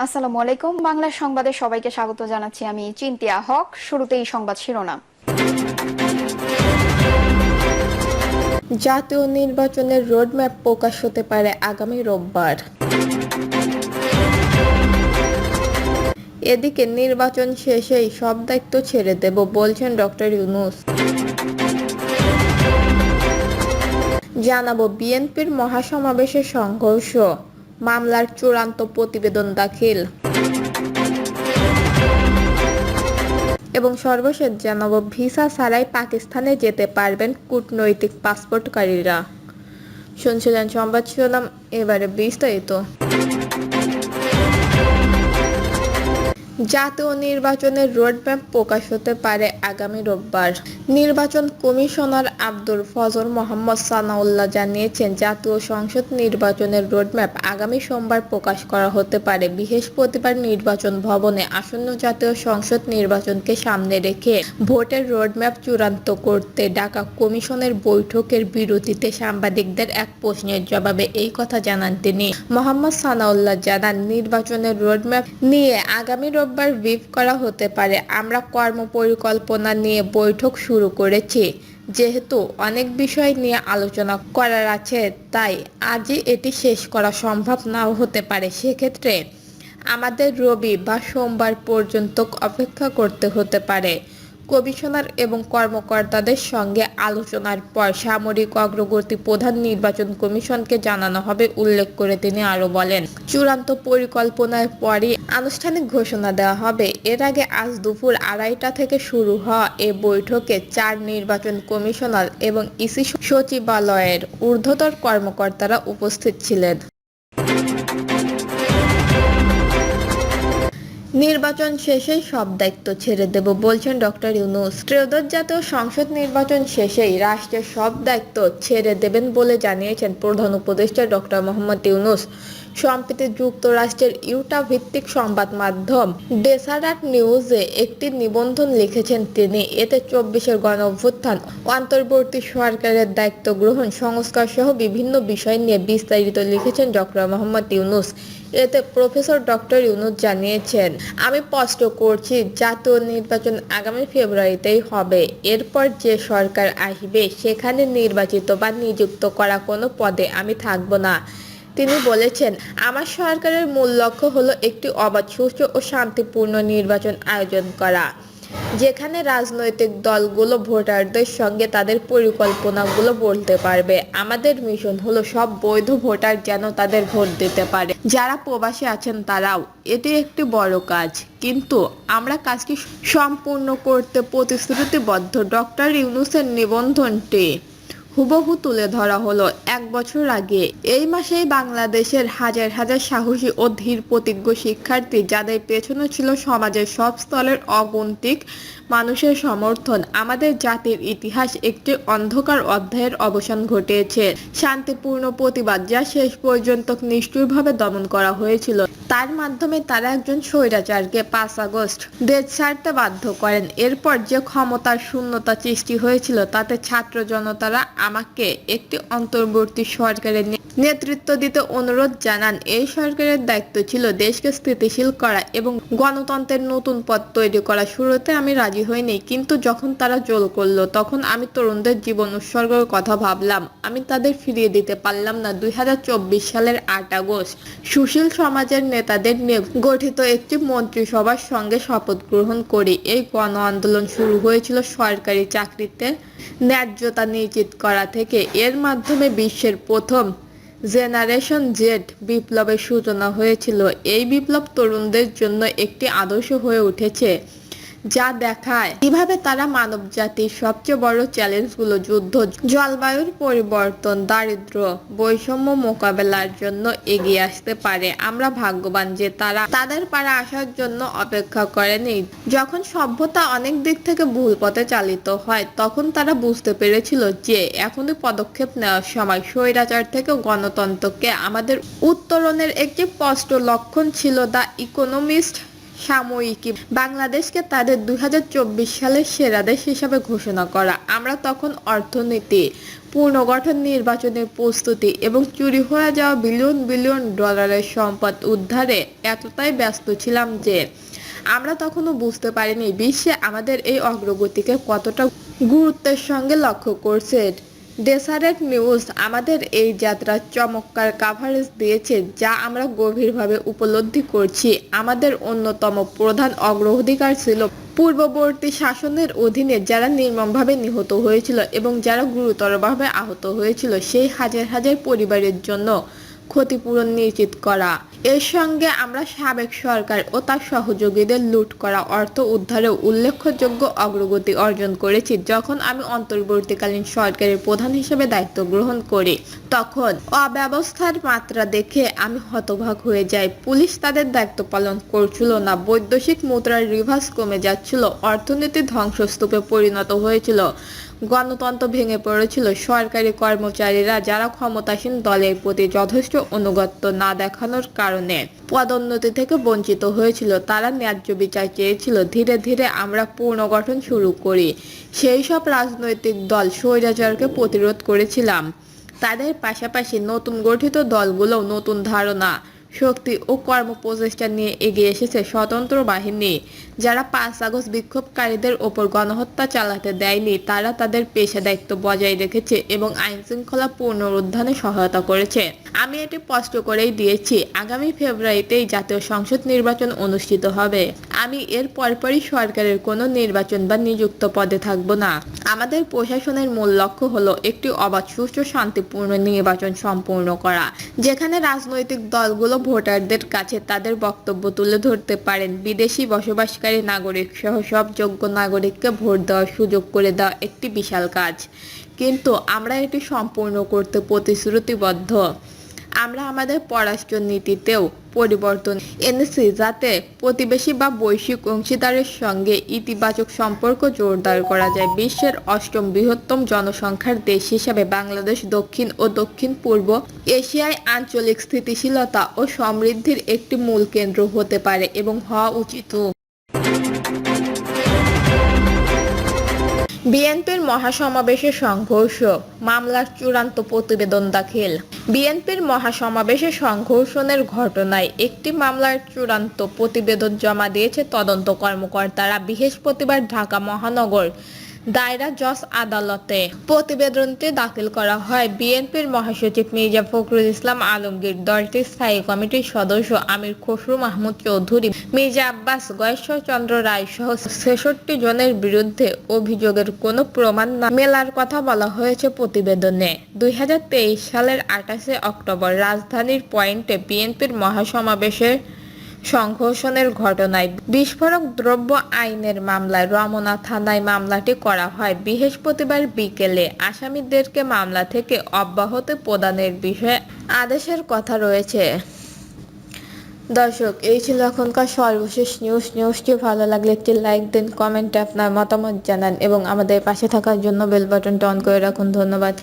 আসসালামু আলাইকুম। বাংলা সংবাদে সবাইকে স্বাগত জানাচ্ছি। আমি চিন্তিয়া হক। শুরুতেই সংবাদ শিরোনাম। জাতীয় নির্বাচনের রোডম্যাপ প্রকাশ হতে পারে আগামী রোববার। এদিকে নির্বাচন শেষেই সব দায়িত্ব ছেড়ে দেব বলছেন ডক্টর ইউনূস। জানাবো বিএনপির মহাসমাবেশে সংঘর্ষ, মামলার চূড়ান্ত প্রতিবেদন দাখিল। এবং সর্বশেষ জানাবো ভিসা ছাড়াই পাকিস্তানে যেতে পারবেন কূটনৈতিক পাসপোর্টকারীরা। শুনছিলেন সংবাদ শিরোনাম, এবারে বিস্তারিত। জাতীয় নির্বাচনের রোডম্যাপ প্রকাশ হতে পারে আগামী রোববার। নির্বাচন কমিশনার আব্দুল ফজল মোহাম্মদ সানাউল্লাহ জানিয়েছেন, জাতীয় সংসদ নির্বাচনের রোডম্যাপ আগামী সোমবার প্রকাশ করা হতে পারে। বৃহস্পতিবার নির্বাচন ভবনে আসন্ন জাতীয় সংসদ নির্বাচনকে সামনে রেখে ভোটের রোডম্যাপ চূড়ান্ত করতে ডাকা কমিশনের বৈঠকের বিরতিতে সাংবাদিকদের এক প্রশ্নের জবাবে এই কথা জানান তিনি। মোহাম্মদ সানাউল্লাহ জানান, নির্বাচনের রোডম্যাপ নিয়ে আগামী রোববার ব্রিফ করা হতে পারে। আমরা কর্মপরিকল্পনা নিয়ে বৈঠক শুরু করেছি। যেহেতু অনেক বিষয় নিয়ে আলোচনা করার আছে, তাই আজই এটি শেষ করা সম্ভব নাও হতে পারে। সেক্ষেত্রে আমাদের রবি বা সোমবার পর্যন্ত অপেক্ষা করতে হতে পারে। কমিশনার এবং কর্মকর্তাদের সঙ্গে আলোচনার পর সামরিক অগ্রগতি প্রধান নির্বাচন কমিশনকে জানানো হবে উল্লেখ করে তিনি আরও বলেন, চূড়ান্ত পরিকল্পনার পরই আনুষ্ঠানিক ঘোষণা দেওয়া হবে। এর আগে আজ দুপুর 2:30টা থেকে শুরু হওয়া এ বৈঠকে 4 নির্বাচন কমিশনার এবং ইসি সচিবালয়ের ঊর্ধ্বতন কর্মকর্তারা উপস্থিত ছিলেন। নির্বাচন শেষেই সব দায়িত্ব ছেড়ে দেব বলছেন ডক্টর ইউনূস। ত্রয়োদশ জাতীয় সংসদ নির্বাচন শেষেই রাষ্ট্রের সব দায়িত্ব ছেড়ে দেবেন বলে জানিয়েছেন প্রধান উপদেষ্টা ডক্টর মোহাম্মদ ইউনূস। সম্প্রতি যুক্তরাষ্ট্রের ইউটা ভিত্তিক সংবাদ মাধ্যম ডেসারাট নিউজে একটি নিবন্ধন লিখেছেন তিনি। এতে 24-এর গণঅভ্যুত্থান, অন্তর্বর্তী সরকারের দায়িত্ব গ্রহণ, সংস্কার সহ বিভিন্ন বিষয় নিয়ে বিস্তারিত লিখেছেন ডক্টর মোহাম্মদ ইউনূস। এতে প্রফেসর ডক্টর ইউনূস জানিয়েছেন, আমি স্পষ্ট করছি, জাতীয় নির্বাচন আগামী ফেব্রুয়ারিতেই হবে। এরপর যে সরকার আসবে সেখানে নির্বাচিত বা নিযুক্ত করা কোনো পদে আমি থাকব না। তিনি বলেছেন, আমার সরকারের মূল লক্ষ্য হলো একটি অবাধ, সুষ্ঠু ও শান্তিপূর্ণ নির্বাচন আয়োজন করা, যেখানে রাজনৈতিক দলগুলো ভোটারদের সঙ্গে তাদের পরিকল্পনাগুলো বলতে পারবে। আমাদের মিশন হলো সব বৈধ ভোটার যেন তাদের ভোট দিতে পারে, যারা প্রবাসী আছেন তারাও। এটি একটি বড় কাজ, কিন্তু আমরা কাজটি সম্পূর্ণ করতে প্রতিশ্রুতিবদ্ধ। ডক্টর ইউনূসের নিবন্ধনটি হুবহু তুলে ধরা হলো 1 বছর আগে। এই মাসেই বাংলাদেশের হাজার হাজার সাহসী ও ধীর প্রতিজ্ঞ শিক্ষার্থী, যাদের পেছনে ছিল সমাজের সব স্তরের অগণিত মানুষের সমর্থন। আমাদের জাতির ইতিহাস একটি অন্ধকার অধ্যায়ের অবসান ঘটিয়েছে। শান্তিপূর্ণ প্রতিবাদ, যা শেষ পর্যন্ত নিষ্ঠুরভাবে দমন করা হয়েছিল, তার মাধ্যমে তারা একজন স্বৈরাচারকে 5 আগস্ট দেশ ছাড়তে বাধ্য করেন। এরপর যে ক্ষমতার শূন্যতা সৃষ্টি হয়েছিল, তাতে ছাত্র জনতারা আমাকে একটি অন্তর্বর্তী সরকারের নেতৃত্ব দিতে অনুরোধ জানান। এই সরকারের দায়িত্ব ছিল দেশকে স্থিতিশীল করা এবং গণতন্ত্রের নতুন পথ তৈরি করা। শুরুতে আমি রাজি হইনি, কিন্তু যখন তারা জোর করলো, তখন আমি তরুণদের জীবন উৎসর্গের কথা ভাবলাম। আমি তাদের ফিরিয়ে দিতে পারলাম না। 2024 সালের 8 আগস্ট সুশীল সমাজের নেতাদের নিয়ে গঠিত একটি মন্ত্রিসভার সঙ্গে শপথ গ্রহণ করি। এই গণ আন্দোলন শুরু হয়েছিল সরকারি চাকরিতে ন্যায্যতা নিশ্চিত করা থেকে। এর মাধ্যমে বিশ্বের প্রথম জেনারেশন জেড বিপ্লবের সূচনা হয়েছিল। এই বিপ্লব তরুণদের জন্য একটি আদর্শ হয়ে উঠেছে, যা দেখায় কিভাবে তারা মানবজাতির সবচেয়ে বড় চ্যালেঞ্জগুলো, যুদ্ধ, জলবায়ুর পরিবর্তন, দারিদ্র্য, বৈষম্য মোকাবেলার জন্য এগিয়ে আসতে পারে। আমরা ভাগ্যবান যে তারা তাদের পাড়া আসার জন্য অপেক্ষা করেনি। যখন সভ্যতা অনেক দিক থেকে ভুল পথে চালিত হয়, তখন তারা বুঝতে পেরেছিল যে এখনই পদক্ষেপ নেওয়ার সময়। স্বৈরাচার থেকে গণতন্ত্রকে আমাদের উত্তরণের একটি স্পষ্ট লক্ষণ ছিল। দ্য ইকোনমিস্ট সাময়িকী বাংলাদেশকে তাদের 2024 সালের সেরা দেশ হিসাবে ঘোষণা করা। আমরা তখন অর্থনীতি পুনর্গঠন, নির্বাচনের প্রস্তুতি এবং চুরি হয়ে যাওয়া বিলিয়ন বিলিয়ন ডলারের সম্পদ উদ্ধারে এতটাই ব্যস্ত ছিলাম যে আমরা তখনও বুঝতে পারিনি বিশ্বে আমাদের এই অগ্রগতিকে কতটা গুরুত্বের সঙ্গে লক্ষ্য করছে। ডেসারেট নিউজ আমাদের এই যাত্রার চমৎকার কাভারেজ দিয়েছে, যা আমরা গভীরভাবে উপলব্ধি করছি। আমাদের অন্যতম প্রধান অগ্রাধিকার ছিল পূর্ববর্তী শাসনের অধীনে যারা নির্মমভাবে নিহত হয়েছিল এবং যারা গুরুতরভাবে আহত হয়েছিল সেই হাজার হাজার পরিবারের জন্য ক্ষতিপূরণ নিশ্চিত করা। এর সঙ্গে আমরা সাবেক সরকার ও তার সহযোগীদের লুট করা অর্থ উদ্ধারেও উল্লেখযোগ্য অগ্রগতি অর্জন করেছি। যখন আমি অন্তর্বর্তীকালীন সরকারের প্রধান হিসেবে দায়িত্ব গ্রহণ করি তখন অব্যবস্থার মাত্রা দেখে আমি হতবাক হয়ে যাই। পুলিশ তাদের দায়িত্ব পালন করছিল না, বৈদেশিক মুদ্রার রিভার্স কমে যাচ্ছিল, অর্থনীতি ধ্বংসস্তূপে পরিণত হয়েছিল, গণতন্ত্র ভেঙে পড়েছিল। সরকারি কর্মচারীরা যারা ক্ষমতাসীন দলের প্রতি যথেষ্ট আনুগত্য না দেখানোর কারণে পদোন্নতি থেকে বঞ্চিত হয়েছিল, তারা ন্যায্য বিচার চেয়েছিল। ধীরে ধীরে আমরা পুনর্গঠন শুরু করি। সেই সব রাজনৈতিক দল স্বৈরাচারকে প্রতিরোধ করেছিলাম। তাদের পাশাপাশি নতুন গঠিত দলগুলোও নতুন ধারণা, শক্তি ও কর্মপ্রচেষ্টা নিয়ে এগিয়ে এসেছে। স্বতন্ত্র বাহিনী যারা 5 আগস্ট বিক্ষোভকারীদের ওপর গণহত্যা চালাতে দেয়নি, তারা তাদের পেশা দায়িত্ব বজায় রেখেছে এবং আইন শৃঙ্খলা পুনরুদ্ধারে সহায়তা করেছে। আমি এটি স্পষ্ট করেই দিয়েছি, আগামী ফেব্রুয়ারিতেই জাতীয় সংসদ নির্বাচন অনুষ্ঠিত হবে। আমি এর পরপরই সরকারের কোনো নির্বাচন বা নিযুক্ত পদে থাকব না। আমাদের প্রশাসনের মূল লক্ষ্য হলো একটি অবাধ, সুষ্ঠু, শান্তিপূর্ণ নির্বাচন সম্পূর্ণ করা, যেখানে রাজনৈতিক দলগুলো ভোটারদের কাছে তাদের বক্তব্য তুলে ধরতে পারেন। বিদেশি বসবাসকারী নাগরিক সহ সব যোগ্য নাগরিককে ভোট দেওয়ার সুযোগ করে দেওয়া একটি বিশাল কাজ, কিন্তু আমরা এটি সম্পূর্ণ করতে প্রতিশ্রুতিবদ্ধ। আমরা আমাদের পররাষ্ট্র নীতিতেও পরিবর্তন এনেছি, যাতে প্রতিবেশী বা বৈশ্বিক অংশীদারের সঙ্গে ইতিবাচক সম্পর্ক জোরদার করা যায়। বিশ্বের 8ম বৃহত্তম জনসংখ্যার দেশ হিসাবে বাংলাদেশ দক্ষিণ ও দক্ষিণ পূর্ব এশিয়ায় আঞ্চলিক স্থিতিশীলতা ও সমৃদ্ধির একটি মূল কেন্দ্র হতে পারে এবং হওয়া উচিত। বিএনপির মহাসমাবেশে সংঘর্ষ, মামলার চূড়ান্ত প্রতিবেদন দাখিল। বিএনপির মহাসমাবেশে সংঘর্ষণের ঘটনায় একটি মামলার চূড়ান্ত প্রতিবেদন জমা দিয়েছে তদন্ত কর্মকর্তারা বৃহস্পতিবার ঢাকা মহানগর দায়রা জজ আদালতে। প্রতিবেদনটি দাখিল করা হয় বিএনপির মহাসচিব মির্জা ফখরুল ইসলাম আলমগীর, দলটির স্থায়ী কমিটির সদস্য আমির খসরু মাহমুদ চৌধুরী, মির্জা আব্বাস, গয়েশ্বর চন্দ্র রায় সহ 66 জনের বিরুদ্ধে অভিযোগের কোনো প্রমাণ না মেলার কথা বলা হয়েছে প্রতিবেদনে। 2023 সালের 28 অক্টোবর রাজধানীর পয়েন্টে বিএনপির মহাসমাবেশের সংঘর্ষণের ঘটনায় বিস্ফোরক দ্রব্য আইনের মামলায় রমনা থানায় মামলাটি করা হয়। বৃহস্পতিবার বিকেলে আসামিদেরকে মামলা থেকে অব্যাহতি প্রদানের বিষয়ে আদেশের কথা রয়েছে। দর্শক, এই ছিল এখনকার সর্বশেষ নিউজটি ভালো লাগলে একটি লাইক দিন, কমেন্টে আপনার মতামত জানান এবং আমাদের পাশে থাকার জন্য বেল বাটনটা অন করে রাখুন। ধন্যবাদ।